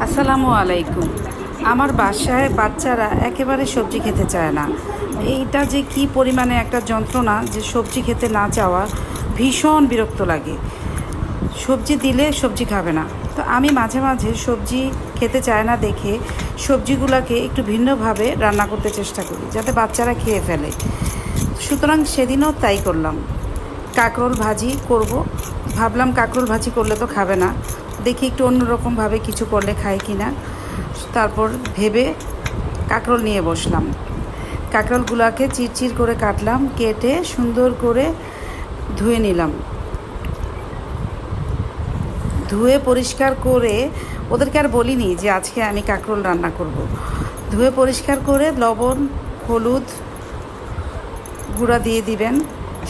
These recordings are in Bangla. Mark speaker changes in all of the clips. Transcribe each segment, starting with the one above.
Speaker 1: আসসালামু আলাইকুম। আমার বাসায় বাচ্চারা একেবারে সবজি খেতে চায় না। এইটা যে কি পরিমাণে একটা যন্ত্রণা, যে সবজি খেতে না চাওয়া, ভীষণ বিরক্ত লাগে। সবজি দিলে সবজি খাবে না। তো আমি মাঝে মাঝে সবজি খেতে চায় না দেখে সবজিগুলোকে একটু ভিন্নভাবে রান্না করতে চেষ্টা করি, যাতে বাচ্চারা খেয়ে ফেলে। সুতরাং সেদিনও তাই করলাম। কাঁকরোল ভাজি করব। ভাবলাম কাঁকরোল ভাজি করলে তো খাবে না, দেখি একটু অন্যরকমভাবে কিছু করলে খায় কি না। তারপর ভেবে কাঁকরোল নিয়ে বসলাম। কাঁকরোলগুলোকে চিরচির করে কাটলাম, কেটে সুন্দর করে ধুয়ে নিলাম। ধুয়ে পরিষ্কার করে ওদেরকে আর বলিনি যে আজকে আমি কাঁকরোল রান্না করব। ধুয়ে পরিষ্কার করে লবণ, হলুদ গুঁড়া দিয়ে দিবেন,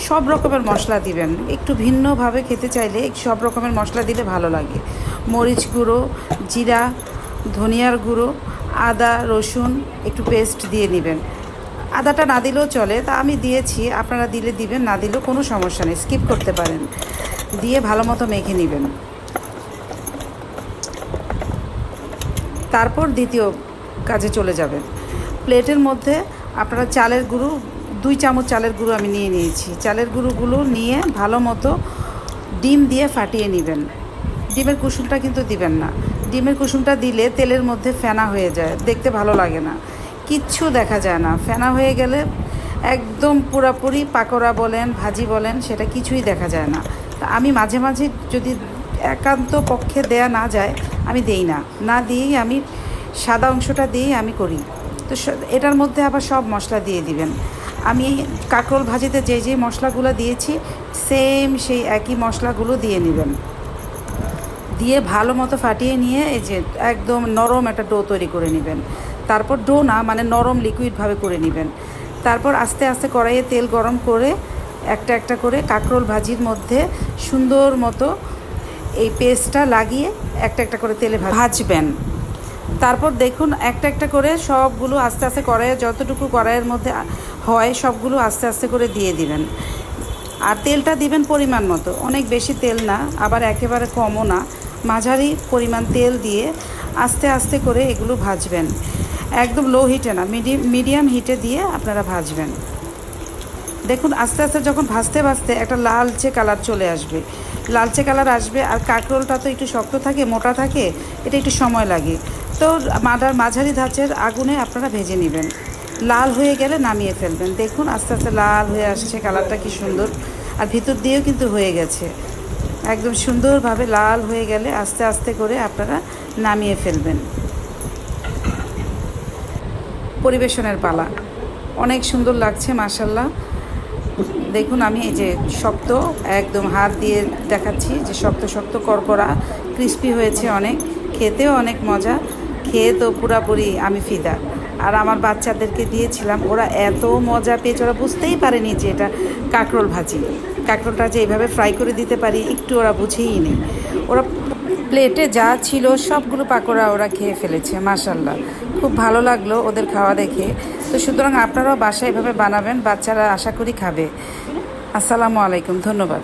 Speaker 1: সব রকমের মশলা দিবেন। একটু ভিন্নভাবে খেতে চাইলে সব রকমের মশলা দিলে ভালো লাগে। মরিচ গুঁড়ো, জিরা, ধনিয়ার গুঁড়ো, আদা রসুন একটু পেস্ট দিয়ে নেবেন। আদাটা না দিলেও চলে, তা আমি দিয়েছি, আপনারা দিলে দিবেন, না দিলেও কোনো সমস্যা নেই, স্কিপ করতে পারেন। দিয়ে ভালো মতো মেখে নেবেন। তারপর দ্বিতীয় কাজে চলে যাবেন। প্লেটের মধ্যে আপনারা চালের গুঁড়ো, 2 চামচ চালের গুঁড়ো আমি নিয়ে নিয়েছি। চালের গুঁড়োগুলো নিয়ে ভালো মতো ডিম দিয়ে ফাটিয়ে নেবেন। ডিমের কুসুমটা কিন্তু দিবেন না। ডিমের কুসুমটা দিলে তেলের মধ্যে ফেনা হয়ে যায়, দেখতে ভালো লাগে না, কিচ্ছু দেখা যায় না। ফেনা হয়ে গেলে একদম পুরাপুরি পাকোড়া বলেন, ভাজি বলেন, সেটা কিছুই দেখা যায় না। তা আমি মাঝে মাঝে যদি একান্ত পক্ষে দেয়া না যায়, আমি দেই না। না দিয়েই আমি সাদা অংশটা দিয়েই আমি করি। তো এটার মধ্যে আবার সব মশলা দিয়ে দিবেন। আমি কাঁকরোল ভাজিতে যে মশলাগুলো দিয়েছি, সেম সেই একই মশলাগুলো দিয়ে নেবেন। দিয়ে ভালো মতো ফাটিয়ে নিয়ে এই যে একদম নরম একটা ডো তৈরি করে নেবেন। তারপর ডো না, মানে নরম লিকুইডভাবে করে নেবেন। তারপর আস্তে আস্তে কড়াইয়ে তেল গরম করে একটা একটা করে কাঁকরোল ভাজির মধ্যে সুন্দর মতো এই পেস্টটা লাগিয়ে একটা একটা করে তেলে ভাজবেন। তারপর দেখুন একটা একটা করে সবগুলো আস্তে আস্তে কড়াইয়ে, যতটুকু কড়াইয়ের মধ্যে হয় সবগুলো আস্তে আস্তে করে দিয়ে দিবেন। আর তেলটা দিবেন পরিমাণ মতো, অনেক বেশি তেল না, আবার একেবারে কমও না, মাঝারি পরিমাণ তেল দিয়ে আস্তে আস্তে করে এগুলো ভাজবেন। একদম লো হিটে না, মিডিয়াম হিটে দিয়ে আপনারা ভাজবেন। দেখুন আস্তে আস্তে যখন ভাজতে ভাজতে একটা লালচে কালার চলে আসবে, লালচে কালার আসবে। আর কাঁকরোলটা তো একটু শক্ত থাকে, মোটা থাকে, এটা একটু সময় লাগে। তো মাঝারি ধাঁচের আগুনে আপনারা ভেজে নেবেন। লাল হয়ে গেলে নামিয়ে ফেলবেন। দেখুন আস্তে আস্তে লাল হয়ে আসছে, কালারটা কি সুন্দর। আর ভিতর দিয়েও কিন্তু হয়ে গেছে, একদম সুন্দরভাবে লাল হয়ে গেলে আস্তে আস্তে করে আপনারা নামিয়ে ফেলবেন। পরিবেশনের পালা। অনেক সুন্দর লাগছে মাশাআল্লাহ। দেখুন আমি এই যে শক্ত, একদম হাত দিয়ে দেখাচ্ছি যে শক্ত শক্ত করকরা, ক্রিস্পি হয়েছে অনেক, খেতেও অনেক মজা। খেয়ে তো পুরাপুরি আমি ফিদা। আর আমার বাচ্চাদেরকে দিয়েছিলাম, ওরা এত মজা পেয়েছে, ওরা বুঝতেই পারেনি যে এটা কাঁকরোল ভাজি। কাঁকরোলটা যে এইভাবে ফ্রাই করে দিতে পারি, একটু ওরা বুঝেই নেই। ওরা প্লেটে যা ছিল সবগুলো পাকোড়া ওরা খেয়ে ফেলেছে মাশাআল্লাহ। খুব ভালো লাগলো ওদের খাওয়া দেখে। তো সুতরাং আপনারাও বাসায় এভাবে বানাবেন, বাচ্চারা আশা করি খাবে। আসসালামু আলাইকুম, ধন্যবাদ।